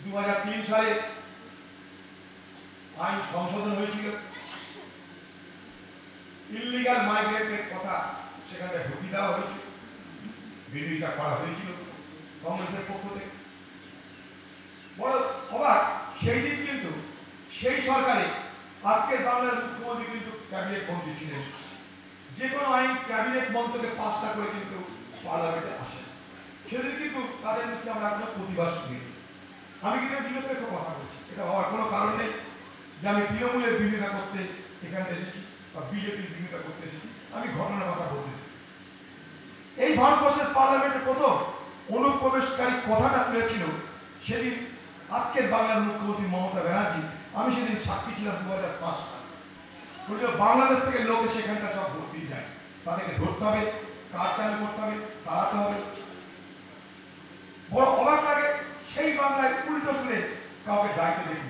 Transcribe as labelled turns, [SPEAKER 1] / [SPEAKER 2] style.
[SPEAKER 1] 2003 সালে আইন সংশোধন হয়েছিল, ইল্লিগাল মাইগ্রেন্টের কথা সেখানে ঢুকি দেওয়া হয়েছিল, বিরোধিতা করা হয়েছিল কংগ্রেসের পক্ষ থেকে। বড় অবাক সেই দিন কিন্তু সেই সরকারে আজকের বাংলার মুখ্যমন্ত্রী কিন্তু ক্যাবিনেট মন্ত্রী ছিলেন। যে কোনো আইন ক্যাবিনেট মন্ত্রকে পাশটা করে কিন্তু পার্লামেন্টে আসে। সেদিন কিন্তু তাদের মুখে আমরা এখনো প্রতিবাদ শুনি। আমি কিন্তু নিরপেক্ষ কথা বলছি, এটা হওয়ার কোনো কারণ নেই যে আমি তৃণমূলের বিরোধিতা করতে এখানে এসেছি বা বিজেপির বিরোধিতা করতে এসেছি। আমি ঘটনার কথা বলতেছি। এই ভারতবর্ষের পার্লামেন্টে প্রথম অনুপ্রবেশকারী কথাটা তুলেছিল সেদিন আজকের বাংলার মুখ্যমন্ত্রী মমতা ব্যানার্জি। আমি সেদিন সাক্ষী ছিলাম 2005 সালে। বাংলাদেশ থেকে লোক সেখানকার সব ভোট দিয়ে যায়, তাদেরকে ধরতে হবে, কাজ চালু করতে হবে, তাড়াতে হবে। বড় অবাক লাগে সেই বাংলায় উল্টো শুনে কাউকে দায়িত্ব দেখি